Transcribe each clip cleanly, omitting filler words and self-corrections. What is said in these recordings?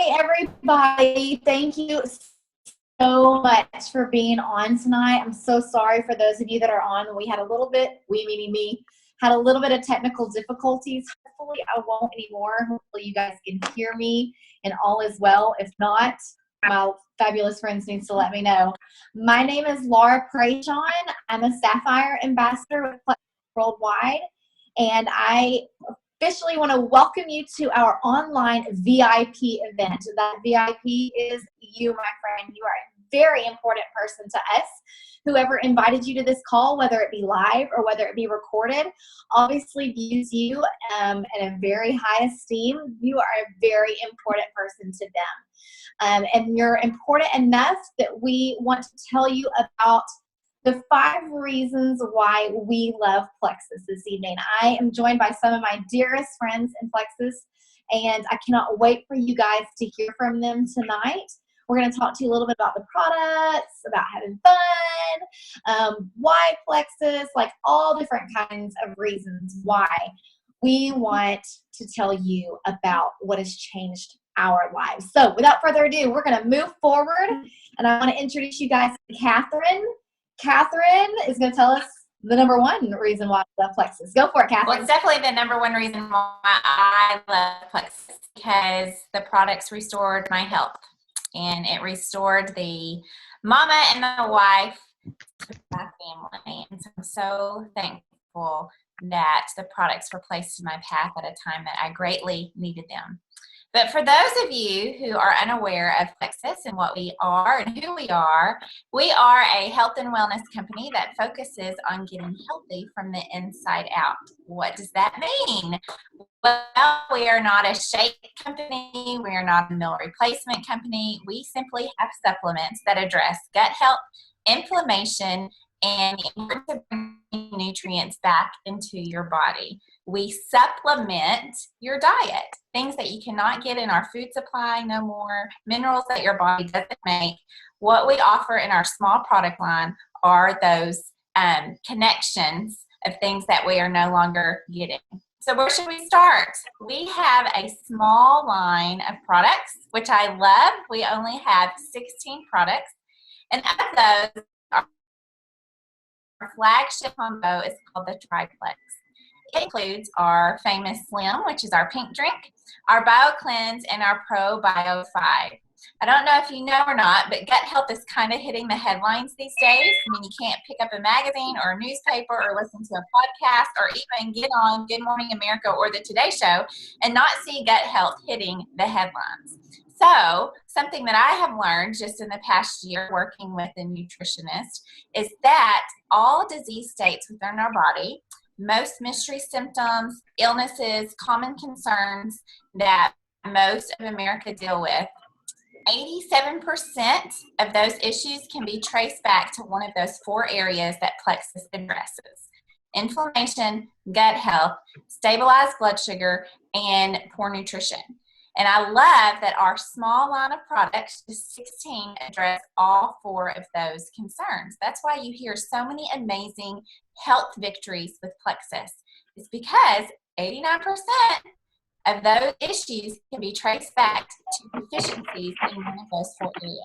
Hey, everybody. Thank you so much for being on tonight. I'm so sorry for those of you that are on. We had a little bit, meaning me, had a little bit of technical difficulties. Hopefully I won't anymore. Hopefully you guys can hear me and all is well. If not, my fabulous friends needs to let me know. My name is Laura Prajon. I'm a Sapphire Ambassador with Plexus Worldwide, and I officially want to welcome you to our online VIP event. That VIP is you, my friend. You are a very important person to us. Whoever invited you to this call, whether it be live or whether it be recorded, obviously views you in a very high esteem. You are a very important person to them. And you're important enough that we want to tell you about the 5 reasons why we love Plexus this evening. I am joined by some of my dearest friends in Plexus, and I cannot wait for you guys to hear from them tonight. We're going to talk to you a little bit about the products, about having fun, why Plexus, like all different kinds of reasons why we want to tell you about what has changed our lives. So without further ado, we're going to move forward, and I want to introduce you guys to Catherine. Catherine is going to tell us the number 1 reason why I love Plexus. Go for it, Catherine. Well, it's definitely the number 1 reason why I love Plexus, because the products restored my health, and it restored the mama and the wife to my family. And so I'm so thankful that the products were placed in my path at a time that I greatly needed them. But for those of you who are unaware of Plexus and what we are and who we are a health and wellness company that focuses on getting healthy from the inside out. What does that mean? Well, we are not a shake company. We are not a meal replacement company. We simply have supplements that address gut health, inflammation, and the importance of bringing nutrients back into your body. We supplement your diet, things that you cannot get in our food supply no more, minerals that your body doesn't make. What we offer in our small product line are those connections of things that we are no longer getting. So where should we start? We have a small line of products, which I love. We only have 16 products, and of those, our flagship combo is called the Triplex. It includes our famous Slim, which is our pink drink, our Bio Cleanse, and our Pro Bio 5. I don't know if you know or not, but gut health is kind of hitting the headlines these days. I mean, you can't pick up a magazine or a newspaper or listen to a podcast or even get on Good Morning America or the Today Show and not see gut health hitting the headlines. So something that I have learned just in the past year working with a nutritionist is that all disease states within our body, most mystery symptoms, illnesses, common concerns that most of America deal with, 87% of those issues can be traced back to one of those 4 areas that Plexus addresses: inflammation, gut health, stabilized blood sugar, and poor nutrition. And I love that our small line of products, the 16, address all 4 of those concerns. That's why you hear so many amazing health victories with Plexus. It's because 89% of those issues can be traced back to deficiencies in one of those 4 areas.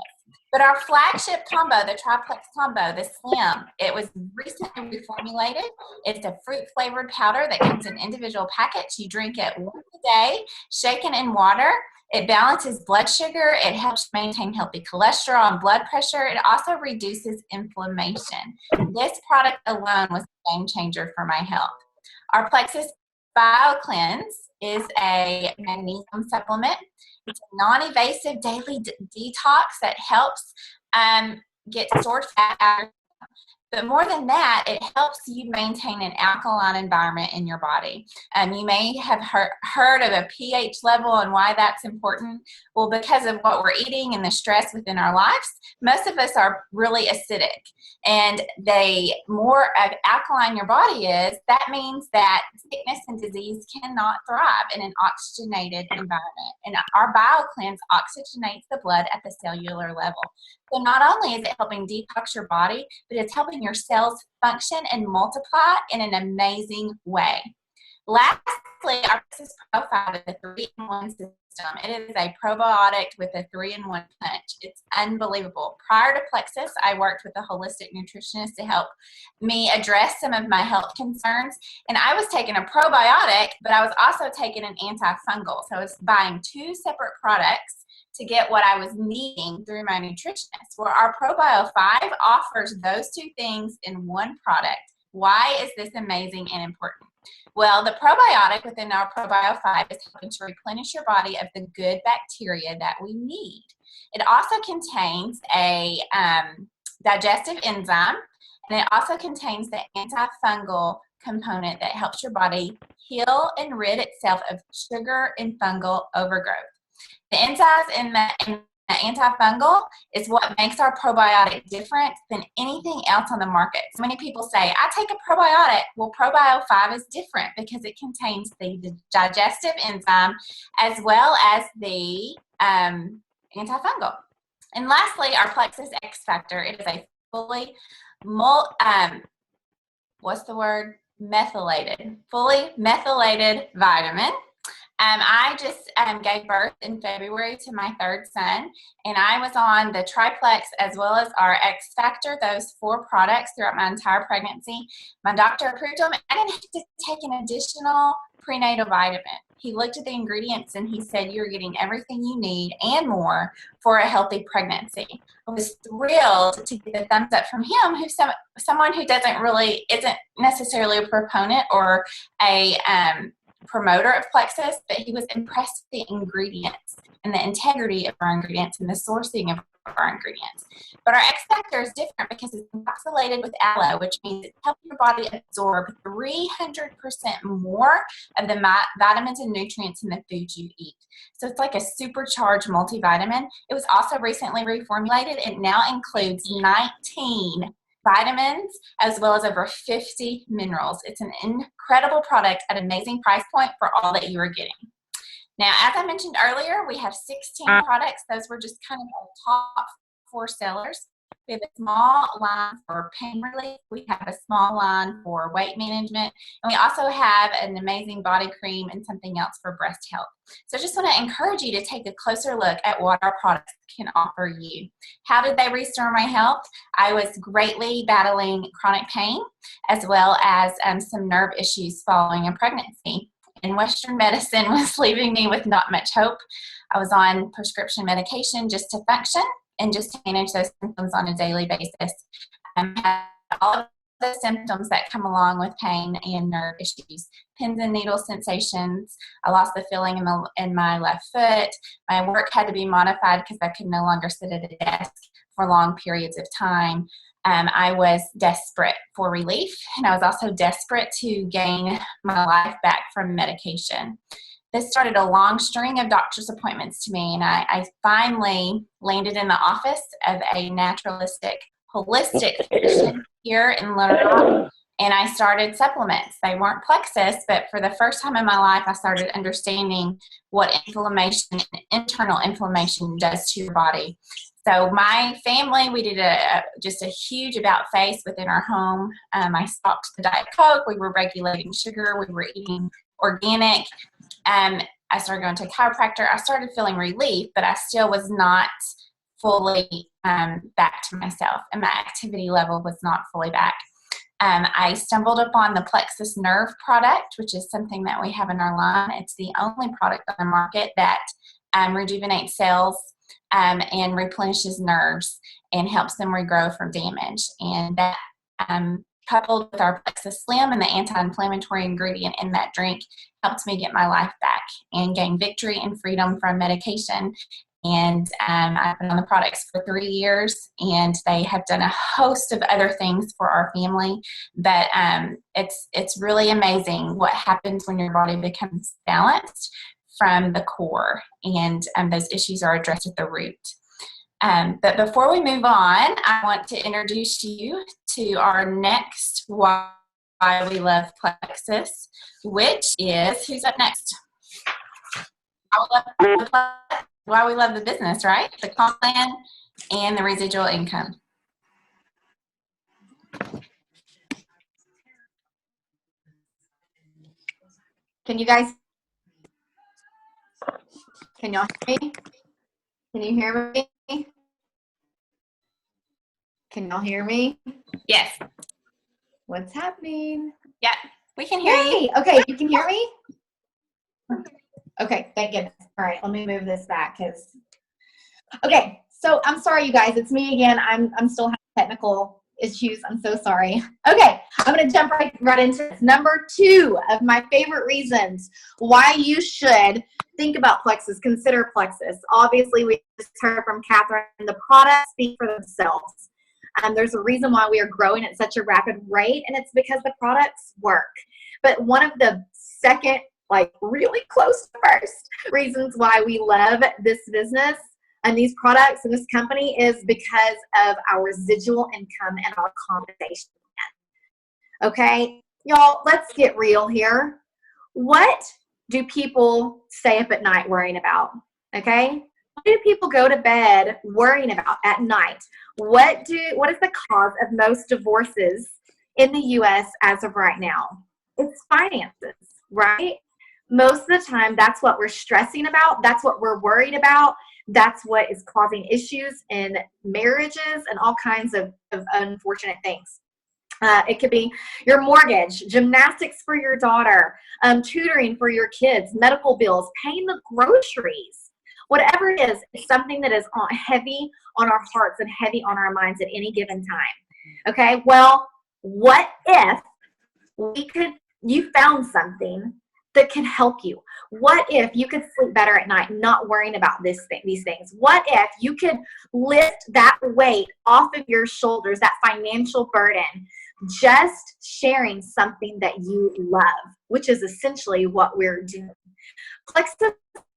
But our flagship combo, the Triplex combo, the Slim, it was recently reformulated. It's a fruit-flavored powder that comes in individual packets. You drink it once a day, shaken in water. It balances blood sugar. It helps maintain healthy cholesterol and blood pressure. It also reduces inflammation. This product alone was a game changer for my health. Our Plexus Bio Cleanse is a magnesium supplement. It's a non-invasive daily detox that helps get stored fat out. But more than that, it helps you maintain an alkaline environment in your body. You may have heard of a pH level and why that's important. Well, because of what we're eating and the stress within our lives, most of us are really acidic. And the more alkaline your body is, that means that sickness and disease cannot thrive in an oxygenated environment. And our BioCleanse oxygenates the blood at the cellular level. So not only is it helping detox your body, but it's helping your cells function and multiply in an amazing way. Lastly, our Plexus Pro 5 is a 3-in-1 system. It is a probiotic with a 3-in-1 punch. It's unbelievable. Prior to Plexus, I worked with a holistic nutritionist to help me address some of my health concerns. And I was taking a probiotic, but I was also taking an antifungal. So I was buying 2 separate products to get what I was needing through my nutritionist. Well, our ProBio 5 offers those 2 things in one product. Why is this amazing and important? Well, the probiotic within our ProBio 5 is helping to replenish your body of the good bacteria that we need. It also contains a digestive enzyme, and it also contains the antifungal component that helps your body heal and rid itself of sugar and fungal overgrowth. The enzymes in the antifungal is what makes our probiotic different than anything else on the market. So many people say, I take a probiotic. Well, ProBio 5 is different because it contains the digestive enzyme as well as the antifungal. And lastly, our Plexus X Factor. It is a fully fully methylated vitamin. I just gave birth in February to my 3rd son, and I was on the Triplex as well as our X Factor, those 4 products throughout my entire pregnancy. My doctor approved them. I didn't have to take an additional prenatal vitamin. He looked at the ingredients and he said, you're getting everything you need and more for a healthy pregnancy. I was thrilled to get the thumbs up from him, who's someone who isn't necessarily a proponent or a promoter of Plexus, but he was impressed with the ingredients and the integrity of our ingredients and the sourcing of our ingredients. But our X Factor is different because it's encapsulated with aloe, which means it's helping your body absorb 300% more of the vitamins and nutrients in the food you eat. So it's like a supercharged multivitamin. It was also recently reformulated. It now includes 19 vitamins as well as over 50 minerals. It's an incredible product at an amazing price point for all that you are getting. Now, as I mentioned earlier, we have 16 products. Those were just kind of our top 4 sellers. We have a small line for pain relief. We have a small line for weight management. And we also have an amazing body cream and something else for breast health. So I just want to encourage you to take a closer look at what our products can offer you. How did they restore my health? I was greatly battling chronic pain as well as some nerve issues following a pregnancy. And Western medicine was leaving me with not much hope. I was on prescription medication just to function and just to manage those symptoms on a daily basis. I had all of the symptoms that come along with pain and nerve issues. Pins and needle sensations. I lost the feeling in my left foot. My work had to be modified because I could no longer sit at a desk for long periods of time. I was desperate for relief, and I was also desperate to gain my life back from medication. This started a long string of doctor's appointments to me, and I finally landed in the office of a naturalistic, holistic physician here in Little Rock, and I started supplements. They weren't Plexus, but for the first time in my life, I started understanding what inflammation, internal inflammation does to your body. So my family, we did just a huge about face within our home. I stopped the Diet Coke. We were regulating sugar. We were eating organic. I started going to a chiropractor. I started feeling relief, but I still was not fully back to myself, and my activity level was not fully back. I stumbled upon the Plexus Nerve product, which is something that we have in our line. It's the only product on the market that rejuvenates cells and replenishes nerves and helps them regrow from damage. And that coupled with our Plexus Slim and the anti-inflammatory ingredient in that drink helped me get my life back and gain victory and freedom from medication. And I've been on the products for 3 years, and they have done a host of other things for our family. But it's really amazing what happens when your body becomes balanced from the core, and those issues are addressed at the root. But before we move on, I want to introduce you to our next Why We Love Plexus, which is, who's up next? Why we love the business, right? The comp plan and the residual income. Can you guys, can y'all hear me? Can you hear me? Can y'all hear me? Yes. What's happening? Yeah, we can hear you. Okay, you can hear me? Okay, thank goodness. All right, let me move this back because. Okay, so I'm sorry, you guys. It's me again. I'm still having technical issues. I'm so sorry. Okay, I'm going to jump right into this. Number 2 of my favorite reasons why you should think about Plexus, consider Plexus. Obviously, we just heard from Catherine. The products speak for themselves. There's a reason why we are growing at such a rapid rate, and it's because the products work. But one of the second, like really close to first reasons why we love this business and these products and this company is because of our residual income and our compensation plan. Okay, y'all, let's get real here. What do people stay up at night worrying about? Okay, what do people go to bed worrying about at night? What is the cause of most divorces in the U.S. as of right now? It's finances, right? Most of the time, that's what we're stressing about. That's what we're worried about. That's what is causing issues in marriages and all kinds of unfortunate things. It could be your mortgage, gymnastics for your daughter, tutoring for your kids, medical bills, paying the groceries. Whatever it is, it's something that is heavy on our hearts and heavy on our minds at any given time. Okay, well, what if you found something that can help you? What if you could sleep better at night not worrying about these things? What if you could lift that weight off of your shoulders, that financial burden, just sharing something that you love, which is essentially what we're doing. Plexus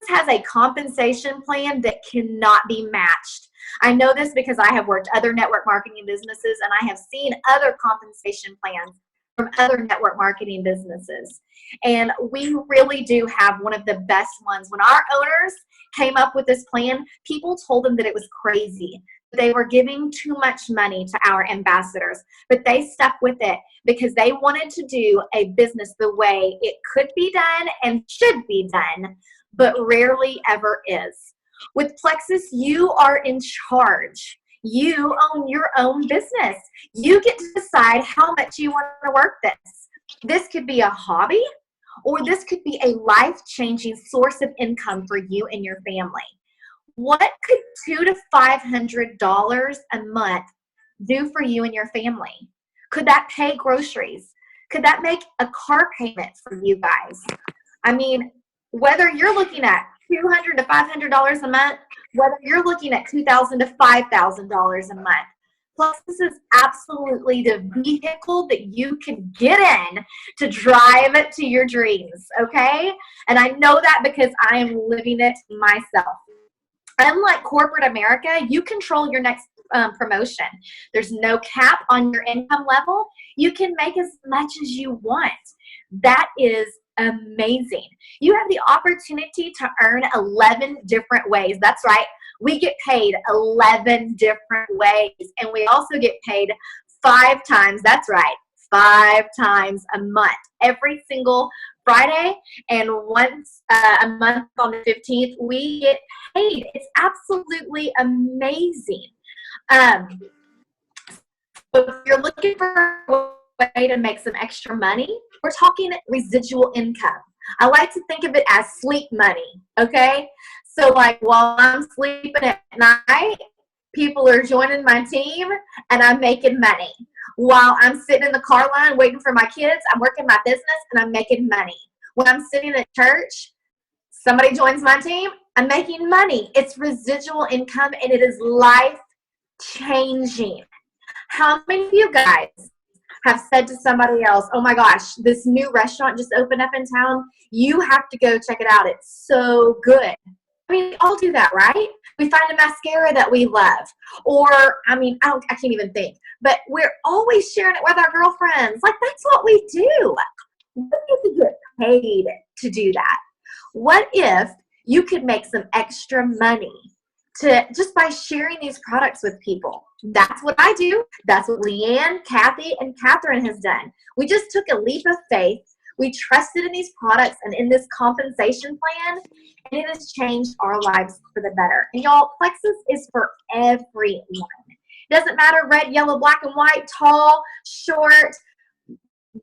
has a compensation plan that cannot be matched. I know this because I have worked other network marketing businesses and I have seen other compensation plans from other network marketing businesses. And we really do have one of the best ones. When our owners came up with this plan, people told them that it was crazy. They were giving too much money to our ambassadors, but they stuck with it because they wanted to do a business the way it could be done and should be done, but rarely ever is. With Plexus, you are in charge. You own your own business. You get to decide how much you want to work this. This could be a hobby, or this could be a life-changing source of income for you and your family. What could $200 to $500 a month do for you and your family? Could that pay groceries? Could that make a car payment for you guys? I mean, whether you're looking at $200 to $500 a month, whether you're looking at $2,000 to $5,000 a month, Plexus is absolutely the vehicle that you can get in to drive to your dreams, okay? And I know that because I am living it myself. Unlike corporate America, you control your next promotion. There's no cap on your income level. You can make as much as you want. That is amazing. You have the opportunity to earn 11 different ways. That's right. We get paid 11 different ways. And we also get paid 5 times. That's right. 5 times a month. Every single Friday and once a month on the 15th, we get paid. It's absolutely amazing. If you're looking for a way to make some extra money, we're talking residual income. I like to think of it as sleep money, okay? So like while I'm sleeping at night, people are joining my team and I'm making money. While I'm sitting in the car line waiting for my kids, I'm working my business and I'm making money. When I'm sitting at church, somebody joins my team, I'm making money. It's residual income and it is life-changing. How many of you guys have said to somebody else, oh my gosh, this new restaurant just opened up in town. You have to go check it out. It's so good. I mean, we all do that, right? We find a mascara that we love. Or, I can't even think. But we're always sharing it with our girlfriends. Like, that's what we do. We get to get paid to do that. What if you could make some extra money just by sharing these products with people? That's what I do. That's what Leanne, Kathy, and Catherine has done. We just took a leap of faith. We trusted in these products and in this compensation plan, and it has changed our lives for the better. And y'all, Plexus is for everyone. It doesn't matter red, yellow, black, and white, tall, short,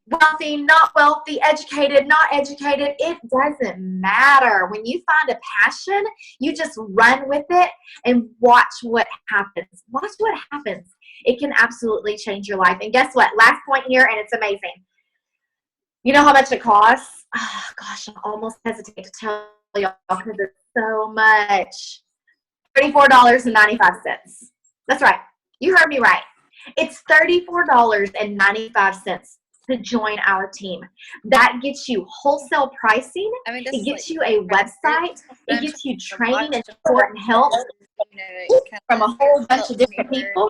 wealthy, not wealthy, educated, not educated. It doesn't matter. When you find a passion, you just run with it and watch what happens. Watch what happens. It can absolutely change your life. And guess what? Last point here, and it's amazing. You know how much it costs? Oh, gosh, I almost hesitate to tell y'all because it's so much. $34.95. That's right. You heard me right. It's $34.95 to join our team. That gets you wholesale pricing. It gets you a website. It gets you training and support and help from a whole bunch of different people.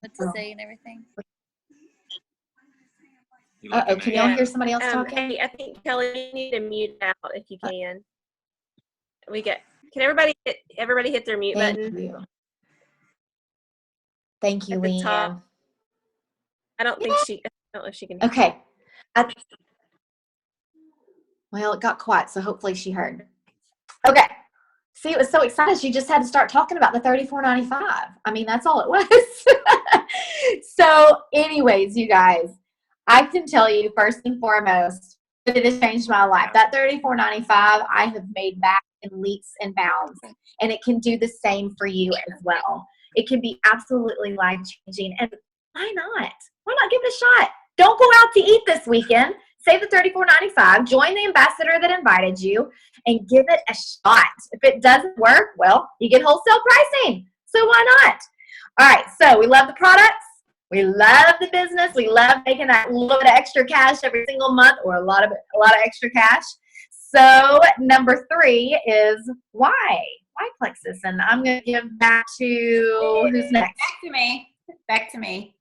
What to say and everything. Uh-oh, can y'all hear somebody else talking? Hey, I think, Kelly, you need to mute out if you can. Can everybody hit their mute button? Thank you, Leanne. I don't know if she can. Okay. Well, it got quiet, so hopefully she heard. Okay. See, it was so excited. She just had to start talking about the $34.95. I mean, that's all it was. So anyways, you guys, I can tell you first and foremost that it has changed my life. That $34.95 I have made back in leaps and bounds, and it can do the same for you as well. It can be absolutely life-changing, and why not? Why not give it a shot? Don't go out to eat this weekend. Save the $34.95. Join the ambassador that invited you, and give it a shot. If it doesn't work, well, you get wholesale pricing. So why not? All right, so we love the products. We love the business. We love making that little bit of extra cash every single month, or a lot of extra cash. So number 3 is why? Why Plexus? And I'm going to give back to who's next? Back to me.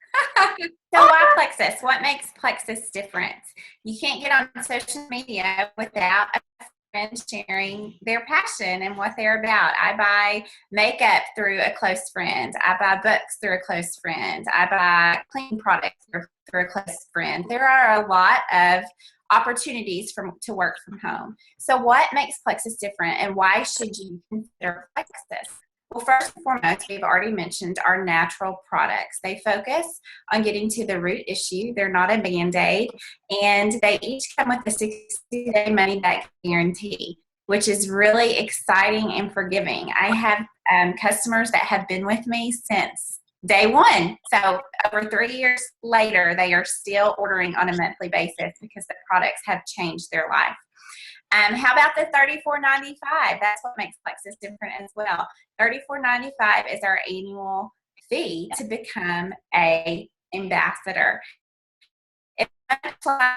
So why Plexus? What makes Plexus different? You can't get on social media without a friend sharing their passion and what they're about. I buy makeup through a close friend. I buy books through a close friend. I buy cleaning products through a close friend. There are a lot of opportunities to work from home. So what makes Plexus different, and why should you consider Plexus? Well, first and foremost, we've already mentioned our natural products. They focus on getting to the root issue. They're not a Band-Aid, and they each come with a 60-day money-back guarantee, which is really exciting and forgiving. I have customers that have been with me since day one. So over 3 years later, they are still ordering on a monthly basis because the products have changed their life. How about the $34.95? That's what makes Plexus different as well. $34.95 is our annual fee to become a ambassador. It's like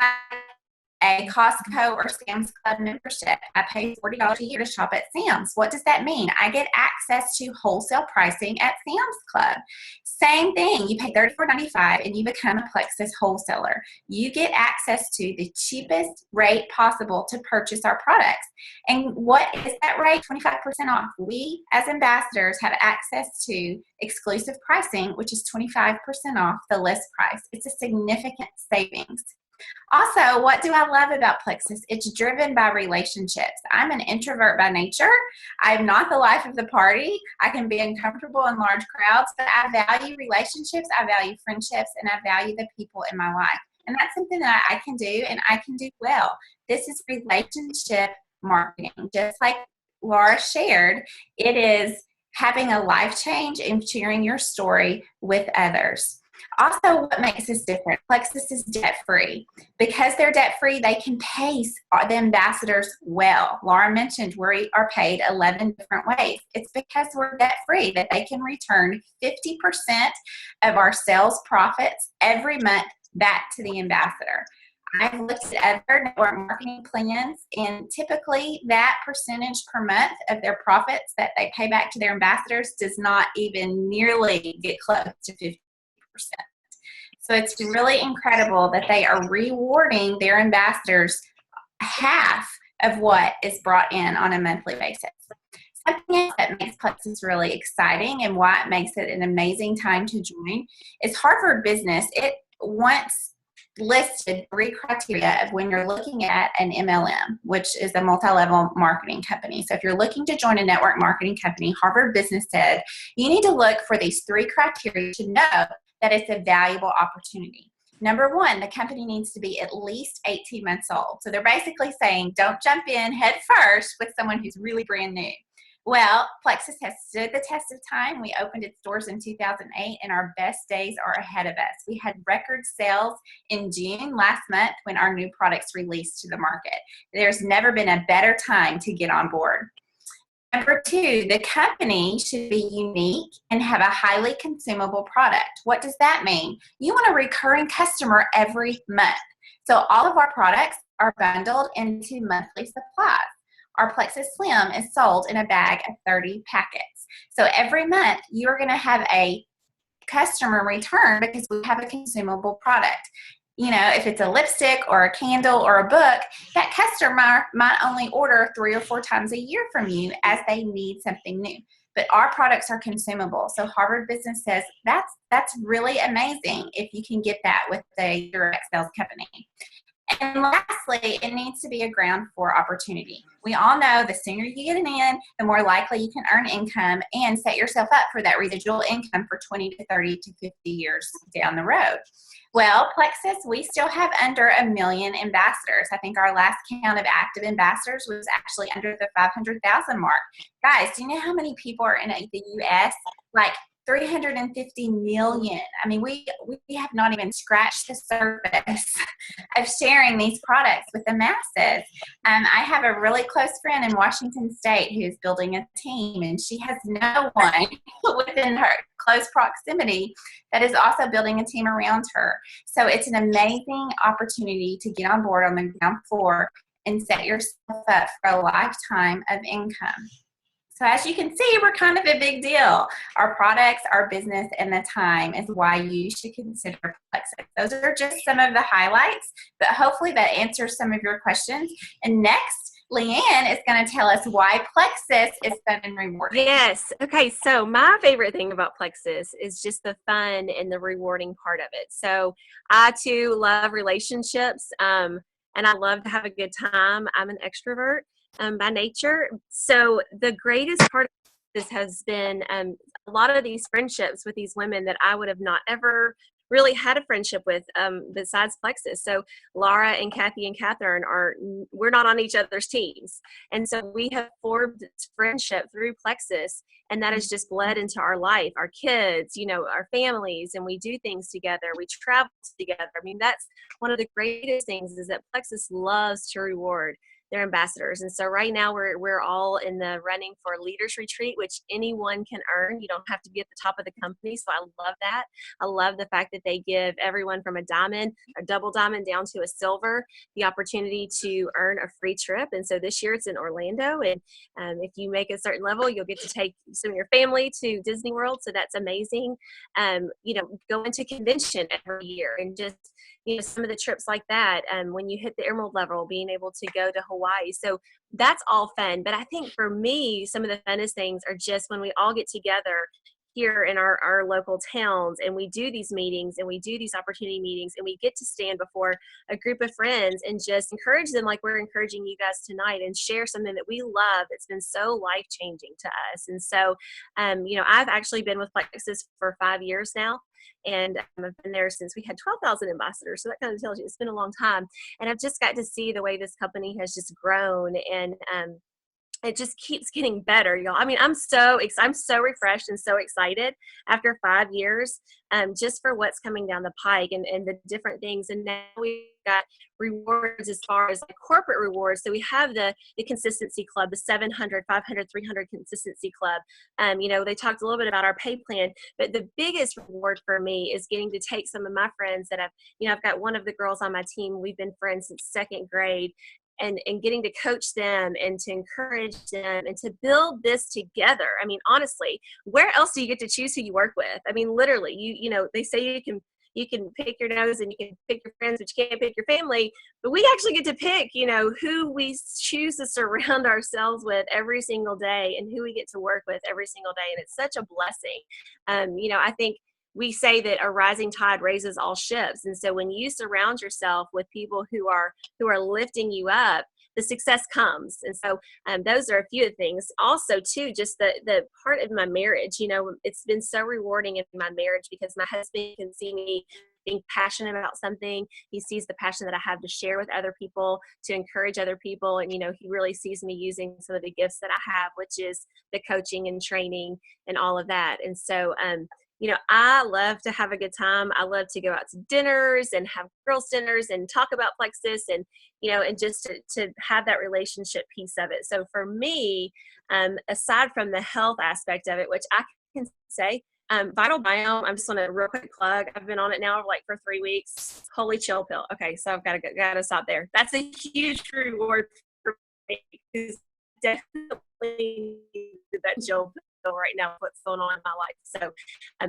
a Costco or Sam's Club membership. I pay $40 a year to shop at Sam's. What does that mean? I get access to wholesale pricing at Sam's Club. Same thing. You pay $34.95 and you become a Plexus wholesaler. You get access to the cheapest rate possible to purchase our products. And what is that rate? 25% off. We, as ambassadors, have access to exclusive pricing, which is 25% off the list price. It's a significant savings. Also, what do I love about Plexus? It's driven by relationships. I'm an introvert by nature. I'm not the life of the party. I can be uncomfortable in large crowds, but I value relationships, I value friendships, and I value the people in my life. And that's something that I can do, and I can do well. This is relationship marketing. Just like Laura shared, it is having a life change and sharing your story with others. Also, what makes us different? Plexus is debt-free. Because they're debt-free, they can pay the ambassadors well. Laura mentioned we are paid 11 different ways. It's because we're debt-free that they can return 50% of our sales profits every month back to the ambassador. I've looked at other network marketing plans, and typically that percentage per month of their profits that they pay back to their ambassadors does not even nearly get close to 50%. So it's really incredible that they are rewarding their ambassadors half of what is brought in on a monthly basis. Something else that makes Plexus really exciting and why it makes it an amazing time to join is Harvard Business. It wants listed 3 criteria of when you're looking at an MLM, which is a multi-level marketing company. So if you're looking to join a network marketing company, Harvard Business said you need to look for these 3 criteria to know that it's a valuable opportunity. Number 1, the company needs to be at least 18 months old. So they're basically saying don't jump in head first with someone who's really brand new. Well, Plexus has stood the test of time. We opened its doors in 2008, and our best days are ahead of us. We had record sales in June last month when our new products released to the market. There's never been a better time to get on board. Number 2, the company should be unique and have a highly consumable product. What does that mean? You want a recurring customer every month. So all of our products are bundled into monthly supplies. Our Plexus Slim is sold in a bag of 30 packets. So every month you're going to have a customer return because we have a consumable product. You know, if it's a lipstick or a candle or a book, that customer might only order 3 or 4 times a year from you as they need something new. But our products are consumable. So Harvard Business says that's really amazing if you can get that with a direct sales company. And lastly, it needs to be a ground floor opportunity. We all know the sooner you get it in, the more likely you can earn income and set yourself up for that residual income for 20 to 30 to 50 years down the road. Well, Plexus, we still have under 1 million ambassadors. I think our last count of active ambassadors was actually under the 500,000 mark. Guys, do you know how many people are in the U.S.? Like 350 million. I mean, we have not even scratched the surface of sharing these products with the masses. I have a really close friend in Washington State who's building a team, and she has no one within her close proximity that is also building a team around her. So it's an amazing opportunity to get on board on the ground floor and set yourself up for a lifetime of income. So as you can see, we're kind of a big deal. Our products, our business, and the time is why you should consider Plexus. Those are just some of the highlights, but hopefully that answers some of your questions. And next, Leanne is going to tell us why Plexus is fun and rewarding. Yes. Okay. So my favorite thing about Plexus is just the fun and the rewarding part of it. So I too love relationships, and I love to have a good time. I'm an extrovert by nature. So the greatest part of this has been a lot of these friendships with these women that I would have not ever really had a friendship with besides Plexus. So Laura and Kathy and Catherine we're not on each other's teams. And so we have formed this friendship through Plexus, and that has just bled into our life, our kids, you know, our families, and we do things together. We travel together. I mean, that's one of the greatest things is that Plexus loves to reward their ambassadors. And so right now we're all in the running for a leaders retreat, which anyone can earn. You don't have to be at the top of the company. So I love that. I love the fact that they give everyone from a diamond, a double diamond down to a silver, the opportunity to earn a free trip. And so this year it's in Orlando. And if you make a certain level, you'll get to take some of your family to Disney World. So that's amazing. You know, go into convention every year and just, you know, some of the trips like that. When you hit the Emerald level, being able to go to Hawaii. So that's all fun. But I think for me, some of the funnest things are just when we all get together here in our local towns and we do these meetings and we do these opportunity meetings and we get to stand before a group of friends and just encourage them like we're encouraging you guys tonight and share something that we love that's been so life-changing to us. And so, you know, I've actually been with Plexus for 5 years now. And I've been there since we had 12,000 ambassadors. So that kind of tells you it's been a long time. And I've just got to see the way this company has just grown, and it just keeps getting better, y'all. I mean, I'm so refreshed and so excited after 5 years, just for what's coming down the pike and the different things. And now we've got rewards as far as like corporate rewards. So we have the consistency club, the 700, 500, 300 consistency club. You know, they talked a little bit about our pay plan, but the biggest reward for me is getting to take some of my friends that I've got one of the girls on my team. We've been friends since 2nd grade. And getting to coach them and to encourage them and to build this together. I mean, honestly, where else do you get to choose who you work with? I mean, literally, you know, they say you can pick your nose and you can pick your friends, but you can't pick your family. But we actually get to pick, you know, who we choose to surround ourselves with every single day and who we get to work with every single day. And it's such a blessing. You know, I think we say that a rising tide raises all ships. And so when you surround yourself with people who are lifting you up, the success comes. And so those are a few of the things. Also, too, just the part of my marriage, it's been so rewarding in my marriage because my husband can see me being passionate about something. He sees the passion that I have to share with other people, to encourage other people. And, he really sees me using some of the gifts that I have, which is the coaching and training and all of that. And so, I love to have a good time. I love to go out to dinners and have girls' dinners and talk about Plexus and, and just to have that relationship piece of it. So for me, aside from the health aspect of it, which I can say, Vital Biome, I'm just on a real quick plug. I've been on it now for 3 weeks. Holy chill pill. Okay, so I've got to stop there. That's a huge reward for me because definitely that chill pill right now, what's going on in my life. So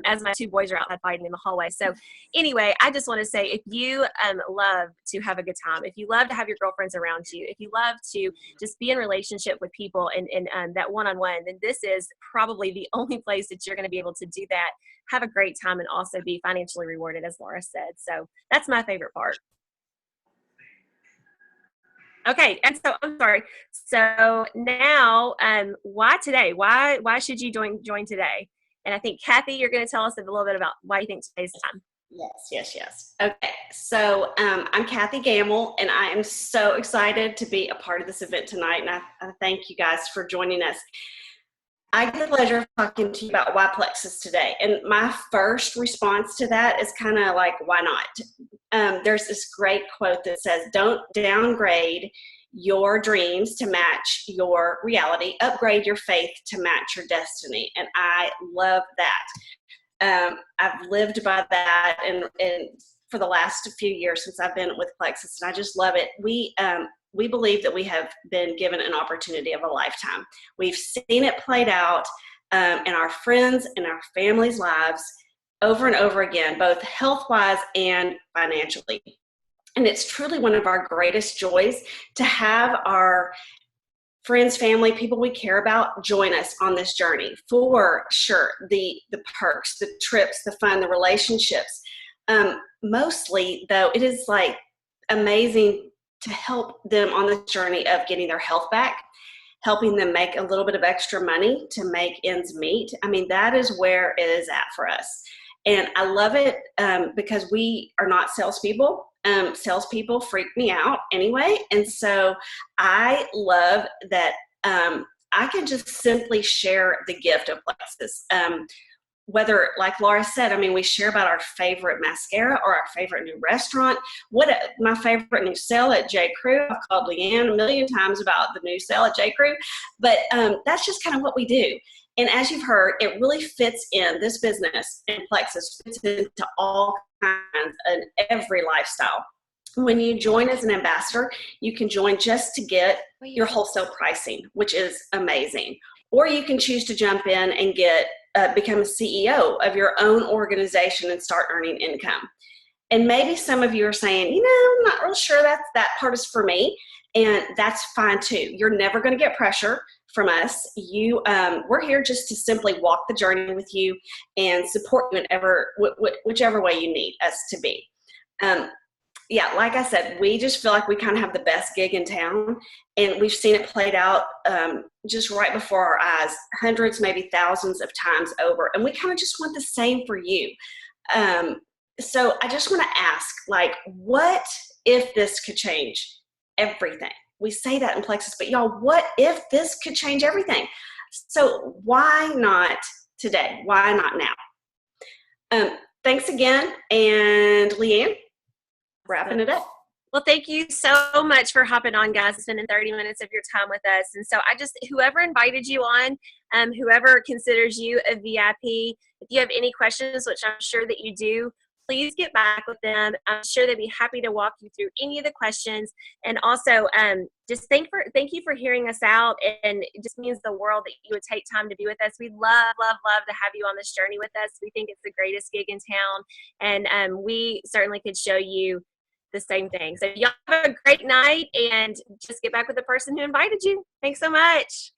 as my 2 boys are outside fighting in the hallway. So anyway, I just want to say, if you love to have a good time, if you love to have your girlfriends around you, if you love to just be in relationship with people and that one-on-one, then this is probably the only place that you're going to be able to do that, have a great time, and also be financially rewarded, as Laura said. So that's my favorite part. Okay, and so I'm sorry. So now, why today? Why should you join today? And I think Kathy, you're going to tell us a little bit about why you think today's time. Yes. Okay, so I'm Kathy Gamble, and I am so excited to be a part of this event tonight, and I thank you guys for joining us. I get the pleasure of talking to you about why Plexus today, and my first response to that is kind of like, why not? There's this great quote that says, don't downgrade your dreams to match your reality, upgrade your faith to match your destiny. And I love that. I've lived by that and for the last few years since I've been with Plexus, and I just love it. We believe that we have been given an opportunity of a lifetime. We've seen it played out in our friends and our families' lives over and over again, both health-wise and financially. And it's truly one of our greatest joys to have our friends, family, people we care about join us on this journey. For sure, the perks, the trips, the fun, the relationships. Mostly, though, it is like amazing to help them on this journey of getting their health back, helping them make a little bit of extra money to make ends meet. I mean, that is where it is at for us. And I love it because we are not salespeople. Salespeople freak me out anyway. And so I love that I can just simply share the gift of Plexus. Whether, like Laura said, I mean, we share about our favorite mascara or our favorite new restaurant. My favorite new sale at J. Crew. I've called Leanne a million times about the new sale at J. Crew, but that's just kind of what we do. And as you've heard, it really fits in this business, and Plexus fits into all kinds and every lifestyle. When you join as an ambassador, you can join just to get your wholesale pricing, which is amazing. Or you can choose to jump in and become a CEO of your own organization and start earning income. And maybe some of you are saying, I'm not real sure that part is for me. And that's fine too. You're never going to get pressure from us. We're here just to simply walk the journey with you and support you in whichever way you need us to be. Like I said, we just feel like we kind of have the best gig in town, and we've seen it played out just right before our eyes, hundreds, maybe thousands of times over. And we kind of just want the same for you. So I just want to ask, what if this could change everything? We say that in Plexus, but y'all, what if this could change everything? So why not today? Why not now? Thanks again. And Leanne, wrapping it up. Well, thank you so much for hopping on, guys, spending 30 minutes of your time with us. And so whoever invited you on, whoever considers you a VIP, if you have any questions, which I'm sure that you do, please get back with them. I'm sure they'd be happy to walk you through any of the questions. And also, just thank you for hearing us out. And it just means the world that you would take time to be with us. We'd love, love, love to have you on this journey with us. We think it's the greatest gig in town. And we certainly could show you the same thing. So y'all have a great night, and just get back with the person who invited you. Thanks so much.